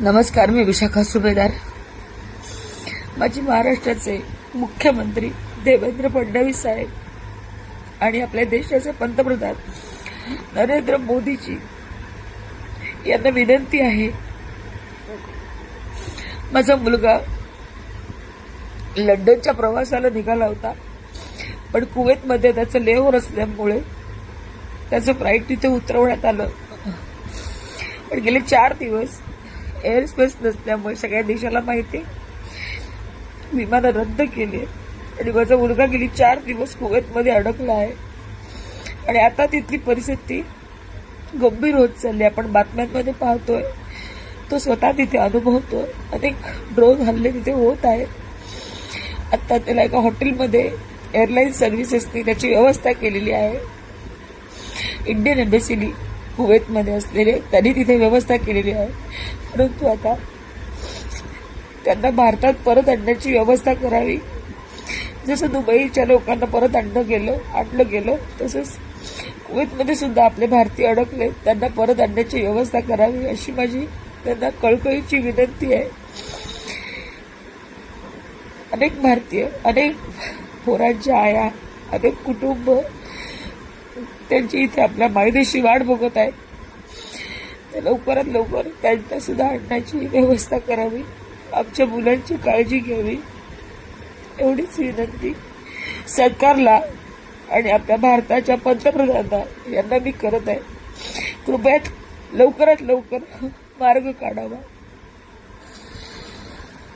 नमस्कार, मी विशाखा सुभेदार. माझी महाराष्ट्राचे मुख्यमंत्री देवेंद्र फडणवीस साहेब आणि आपल्या देशाचे पंतप्रधान नरेंद्र मोदीजी यांना विनंती आहे. माझा मुलगा लंडनच्या प्रवासाला निघाला होता, पण कुवेतमध्ये त्याचं लेओव्हर असल्यामुळे त्याचं फ्लाईट तिथे उतरवण्यात आलं. पण गेले 4 दिवस एअर स्पेस नसल्यामुळे सगळ्या देशाला माहिती विमानं रद्द केली आणि माझा मुलगा गेली 4 दिवस कुवेतमध्ये अडकला आहे. आणि आता तिथली परिस्थिती गंभीर होत चालली. आपण बातम्यांमध्ये पाहतोय, तो स्वतः तिथे अनुभवतोय. अनेक ड्रोन हल्ले तिथे होत आहेत. आता त्याला एका हॉटेलमध्ये एअरलाईन सर्व्हिसेसनी त्याची व्यवस्था केलेली आहे. इंडियन एम्बेसीनी कुवेतमध्ये असलेले त्यांनी तिथे व्यवस्था केलेली आहे. परंतु आता त्यांना भारतात परत आणण्याची व्यवस्था करावी. जसं दुबईच्या लोकांना परत आणलं गेलं तसंच कुवेतमध्ये सुद्धा आपले भारतीय अडकले, त्यांना परत आणण्याची व्यवस्था करावी अशी माझी त्यांना कळकळीची विनंती आहे. अनेक भारतीय, अनेक पोरांच्या आया, अनेक कुटुंब त्यांची इथे आपल्या मायदेशी वाट बघत आहेत. तर लवकरात लवकर त्यांना सुद्धा आणण्याची व्यवस्था करावी. आमच्या मुलांची काळजी घ्यावी एवढीच विनंती सरकारला आणि आपल्या भारताच्या पंतप्रधानांना यांना मी करत आहे. कृपया लवकरात लवकर मार्ग काढावा.